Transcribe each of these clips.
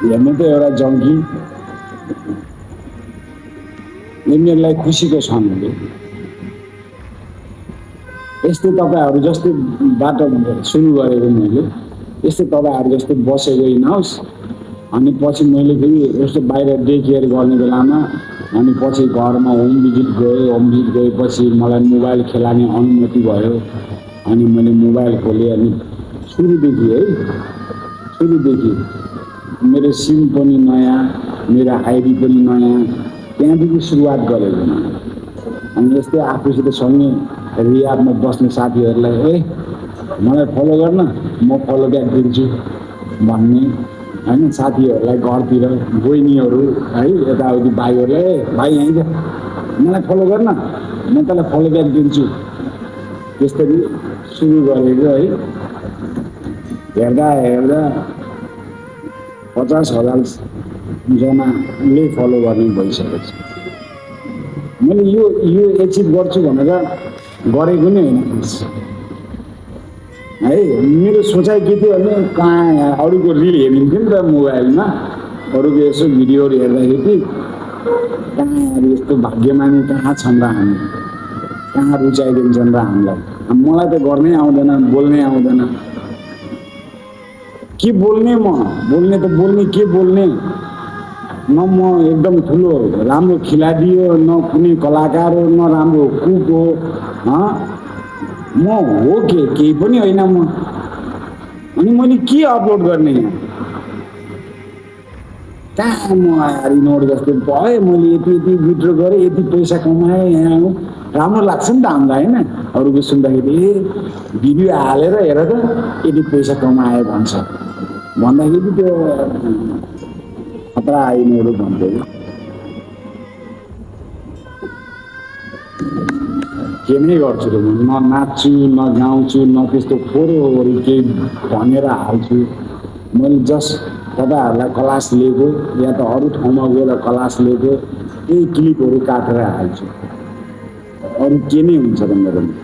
हेर्नु त एउटा जङ्की यिनीहरूलाई खुसीको छन् यस्तै तपाईँहरू जस्तै बाटो सुरु गरेको मैले यस्तै तपाईँहरू जस्तै बसेको हिँड्नुहोस् अनि पछि मैले फेरि यस्तो बाहिर डे केयर गर्ने बेलामा अनि पछि घरमा होम भिजिट गएपछि मलाई मोबाइल खेलाउने अनुमति भयो अनि मैले मोबाइल खोलेँ अनि सुरुदेखि मेरो सिम पनि नयाँ मेरो आइडी पनि नयाँ त्यहाँदेखि सुरुवात गरेको अनि यस्तै आफूसित सँगै रियादमा बस्ने साथीहरूलाई मलाई फलो गर्न म फलो ब्याक दिन्छु भन्ने होइन साथीहरूलाई घरतिर बहिनीहरू है यताउति भाइहरूलाई भाइ यहीँ मलाई फलो गर्न म तँलाई फलो ब्याक दिन्छु त्यसरी सुरु गरेको है हेर्दा 50,000 जनाले फलो गर्ने भइसकेको छ मैले यो एचिभ गर्छु भनेर गरेको नै होइन है मेरो सोचाइ के थियो भने कहाँ अरूको रिल हेरिन्थ्यो नि त मोबाइलमा अरूको यसो भिडियोहरू हेर्दाखेरि कहाँ यस्तो भाग्यमानी कहाँ छन् र हामी कहाँ रुचाइदिन्छन् र हामीलाई मलाई त गर्नै आउँदैन बोल्नै आउँदैन के बोल्ने बोल्ने के बोल्ने न म एकदम ठुलो राम्रो खिलाडी हो न कुनै कलाकार हो न राम्रो कुक हो म हो केही पनि होइन म अनि मैले के अपलोड गर्ने कहाँ म इनोड जस्तो भयो मैले यति विड्रो गरेँ यति पैसा कमाएँ यहाँ राम्रो लाग्छ नि त हामीलाई होइन अरूको सुन्दाखेरि भिडियो हालेर हेर त यति पैसा कमाए भन्छ भन्दाखेरि त्यो खतरा आइनहरू भन्थ्यो के नै गर्छु र म न नाच्छु न गाउँछु न त्यस्तो फोहोरहरू केही भनेर हाल्छु मैले जस्ट तपाईँहरूलाई क्लास लिएको या त अरू ठाउँमा गएर क्लास लिएको त्यही क्लिपहरू काटेर हाल्छु अरू के नै हुन्छ र मेरोमा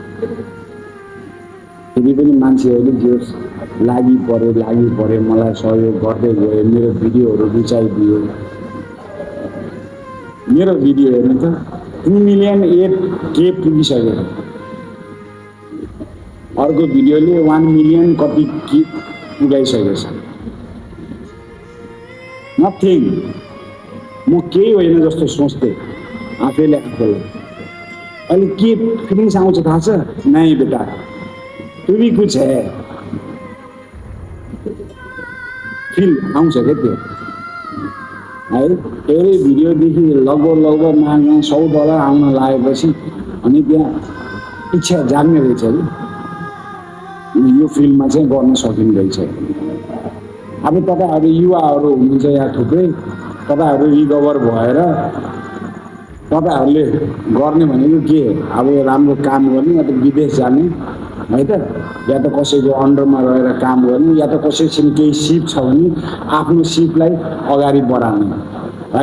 फेरि पनि मान्छेहरूले जे लागि पऱ्यो मलाई सहयोग गर्दै गयो मेरो भिडियोहरू रुचाइदियो मेरो भिडियो हेर्नु त 2 मिलियन 8K पुगिसक्यो अर्को भिडियोले 1 मिलियन कति के पुगाइसकेको छ नथिङ म केही होइन जस्तो सोच्थेँ आफैले अहिले के फिलिङ्स आउँछ थाहा छ नहीं बेटा तू भी कुछ है फिल आउँछ क्या त्यो है एउटै भिडियोदेखि लगभग $100 आउन लागेपछि अनि त्यहाँ इच्छा जाग्ने रहेछ कि यो फिल्डमा चाहिँ गर्न सकिँदैछ अब तपाईँहरू युवाहरू हुनुहुन्छ यहाँ थुप्रै तपाईँहरू रिकभर भएर तपाईँहरूले गर्ने भनेको के अब राम्रो काम गर्ने या त विदेश जाने है त या त कसैको अन्डरमा रहेर काम गर्ने या त कसैसँग केही सिप छ भने आफ्नो सिपलाई अगाडि बढाउने है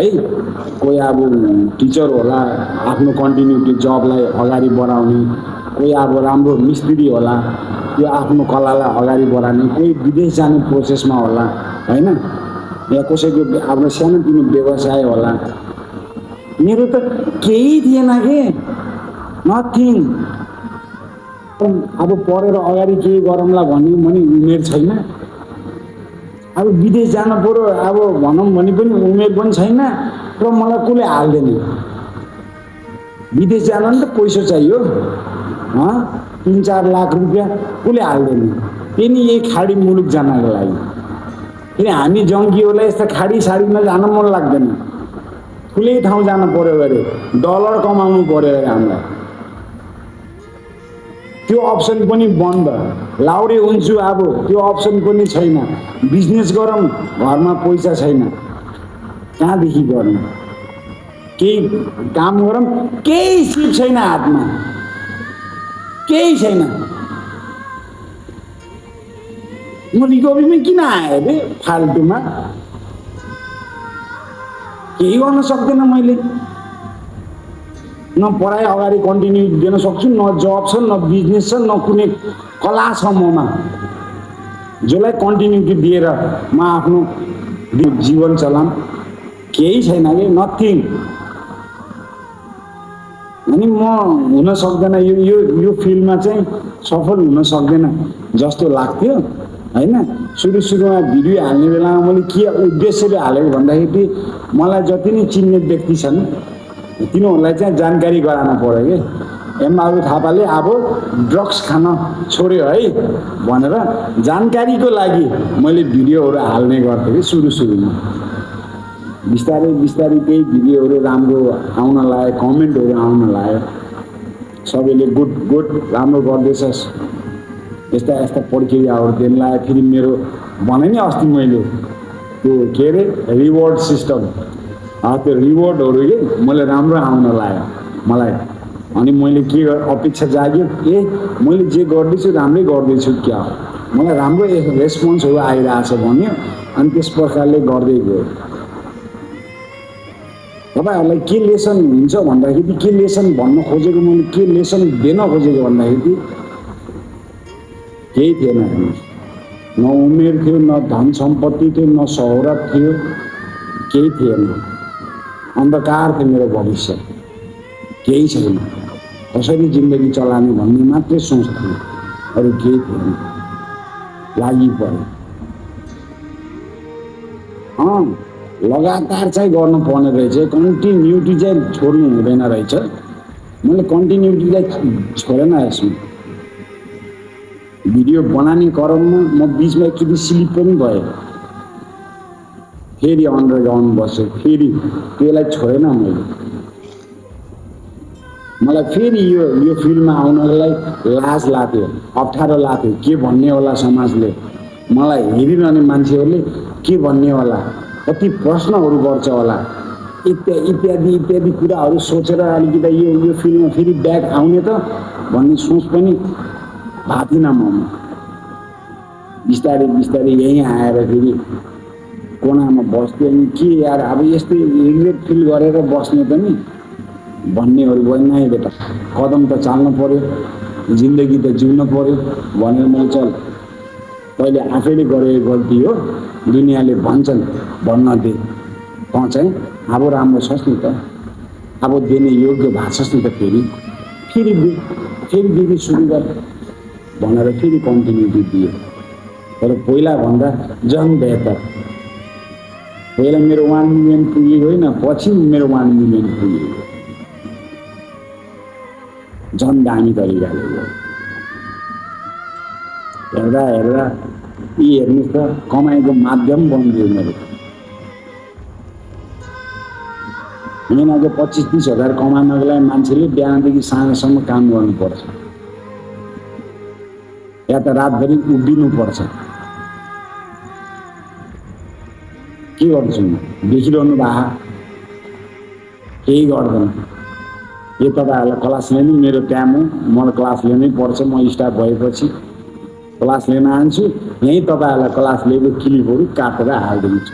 कोही अब टिचर होला आफ्नो कन्टिन्युटी जबलाई अगाडि बढाउने कोही अब राम्रो मिस्त्री होला त्यो आफ्नो कलालाई अगाडि बढाउने कोही विदेश जाने प्रोसेसमा होला होइन या कसैको आफ्नो सानोतिनो व्यवसाय होला मेरो त केही थिएन के नथिङ अब पढेर अगाडि के गरौँला भन्ने उमेर छैन अब विदेश जान पर्यो अब भनौँ भने पनि उमेर पनि छैन र मलाई कसले हाल्दैन विदेश जान नि त पैसा चाहियो 3-4 लाख रुपियाँ कसले हाल्दैन त्यही यही खाडी मुलुक जानको लागि किन हामी जङ्गीहरूलाई यस्ता खाडी साडीमा जान मन लाग्दैन ठुलै ठाउँ जान पर्यो अरे डलर कमाउनु पर्यो अरे हामीलाई त्यो अप्सन पनि बन्द लाउरे हुन्छु अब त्यो अप्सन पनि छैन बिजनेस गरौँ घरमा पैसा छैन कहाँदेखि गरौँ केही काम गरौँ केही सिप छैन हातमा केही छैन म रिकभरीमा किन आएँ रे फाल्टुमा केही गर्न सक्दैन मैले न पढाइ अगाडि कन्टिन्यू दिन सक्छु न जब छ न बिजनेस छ न कुनै कला छ ममा जसलाई कन्टिन्युटी दिएर म आफ्नो जीवन चलाम केही छैन कि नथिङ। अनि म हुन सक्दैन यो फिल्डमा चाहिँ सफल हुन सक्दैन जस्तो लाग्थ्यो होइन। सुरुमा भिडियो हाल्ने बेलामा मैले के उद्देश्यले हालेको भन्दाखेरि मलाई जति नै चिन्ने व्यक्ति छन् तिनीहरूलाई चाहिँ जानकारी गराउनु पर्यो कि एमबाबु थापाले अब ड्रग्स खान छोड्यो है भनेर जानकारीको लागि मैले भिडियोहरू हाल्ने गर्थेँ कि सुरुमा। बिस्तारै त्यही भिडियोहरू राम्रो आउन लाग्यो, कमेन्टहरू आउन लाग्यो, सबैले गुड राम्रो गर्दैछस् यस्ता प्रक्रियाहरू देन लाग्यो। फेरि मेरो भने नि अस्ति मैले त्यो के अरे रिवार्ड सिस्टम त्यो रिवार्डहरूले मैले राम्रो आउन लाग्यो मलाई। अनि मैले के अपेक्षा जाग्यो मैले जे गर्दैछु राम्रै गर्दैछु क्या, मलाई राम्रो रेस्पोन्सहरू आइरहेछ भन्यो। अनि त्यस प्रकारले गर्दै गयो। तपाईँहरूलाई के लेसन हुन्छ भन्दाखेरि के लेसन भन्न खोजेको मैले के लेसन दिन खोजेको भन्दाखेरि केही थिएन। न उमेर थियो, न धन सम्पत्ति थियो, न शोहरत थियो, केही थिएन। अन्धकार थियो मेरो भविष्य, केही छैन। कसरी जिन्दगी चलाने भन्ने मात्रै सोच थियो, अरू केही थिएन। लागि पर्यो लगातार चाहिँ गर्नुपर्ने रहेछ, कन्टिन्युटी चाहिँ छोड्नु हुँदैन रहेछ। मैले कन्टिन्युटी चाहिँ छोडेन। यसमा भिडियो बनाउने क्रममा म बिचमा एकचोटि स्लिप पनि भएँ, फेरि अन्डरग्राउन्ड बस्यो, फेरि त्यसलाई छोडेन मैले। मलाई फेरि यो फिल्डमा आउनलाई लाज लाग्थ्यो, अप्ठ्यारो लाग्थ्यो। के भन्ने होला समाजले, मलाई हेरिरहने मान्छेहरूले के भन्ने होला, कति प्रश्नहरू गर्छ होला, इत्यादि कुराहरू सोचेर अलिकति यो फिल्ममा फेरि ब्याक आउने त भन्ने सोच पनि भएको थिएन ममा। बिस्तारै यहीँ आएर फेरि कोनामा बस्थ्यो। अनि के यार अब यस्तै रिग्रेट फिल गरेर बस्ने पनि भन्नेहरू भयो। नै बेटा कदम त चाल्नु पर्यो, जिन्दगी त जिउन पर्यो भनेर मैले चल तैँले आफैले गरेको गल्ती हो, दुनियाँले भन्छन् भन्न दे, त चाहिँ अब राम्रो छस् नि त, अब दिने योग्य भएको छस् नि त, फेरि सुरु गर भनेर फेरि कन्टिन्युटी दियो। तर पहिलाभन्दा झन् बेहतर। पहिला मेरो 1 मिलियन पुगेको होइन, पछि मेरो 1 मिलियन पुगेको, झन् दामी तरिकाले गयो। हेर्दा यी हेर्नुहोस् त कमाइको माध्यम बनिदियो मेरो। महिनाको 25-30 हजार कमाउनको लागि मान्छेले बिहानदेखि साँझसम्म काम गर्नुपर्छ, या त रातभरि उभिनुपर्छ। के गर्छु म, देखिरहनु भए केही गर्दैन। यो तपाईँहरूलाई क्लास लिने मेरो टाइम हो, मलाई क्लास लिनै पर्छ। म स्टाफ भएपछि क्लास लिन आन्छु, यहीँ तपाईँहरूलाई क्लास लिएको क्लिपहरू काटेर हालिदिन्छु।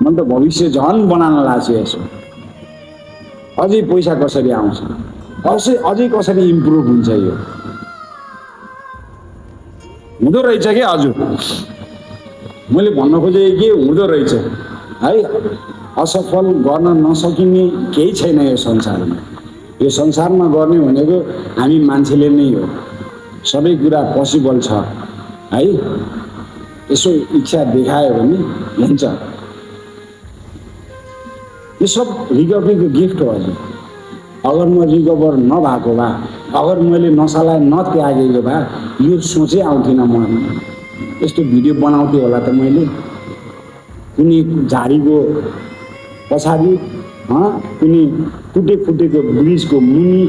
मैले त भविष्य झन् बनाउन लाग्छु। यसो अझै पैसा कसरी आउँछ, अझै कसरी इम्प्रुभ हुन्छ, यो हुँदो रहेछ कि हजुर। मैले भन्न खोजेको के हुँदो रहेछ है। असफल गर्न नसकिने केही छैन यो संसारमा। यो संसारमा गर्ने भनेको हामी मान्छेले नै हो। सबै कुरा पोसिबल छ है, यसो इच्छा देखायो भने हुन्छ। यो सब रिकभरीको गिफ्ट हो। हजुर अगर म रिकभर नभएको भए, अगर मैले नसालाई नत्यागेको भए यो सोचै आउँथेन ममा। यस्तो भिडियो बनाउँथेँ होला त मैले कुनै झाडीको पछाडि, कुनै फुटेको ब्रिजको मुनि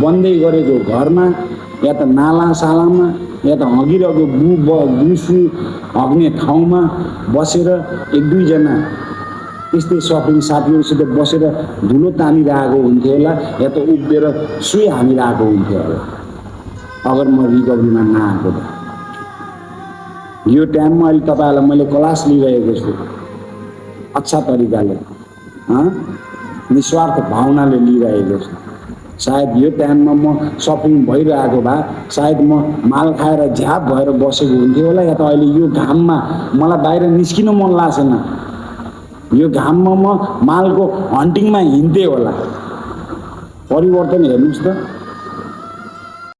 बन्दै गरेको घरमा, या त नालासालामा, या त हगिरहेको गुसु हग्ने ठाउँमा बसेर 1-2 जना त्यस्तै सपिङ साथीहरूसित बसेर धुलो तानिरहेको हुन्थ्यो होला, या त उभिएर सुई हानिरहेको हुन्थ्यो होला अगर म रिकभरीमा नआएको त। यो टाइममा अहिले तपाईँहरूलाई मैले क्लास लिइरहेको छु, अच्छा तरिकाले निस्वार्थ भावनाले लिइरहेको छु। सायद यो टाइममा म सपिङ भइरहेको भए सायद म माल खाएर झ्याप भएर बसेको हुन्थ्यो होला, या त अहिले यो घाममा मलाई बाहिर निस्किन मन लागेन, यो घाममा म मालको हन्टिङमा हिँड्थेँ होला। परिवर्तन हेर्नुहोस् त।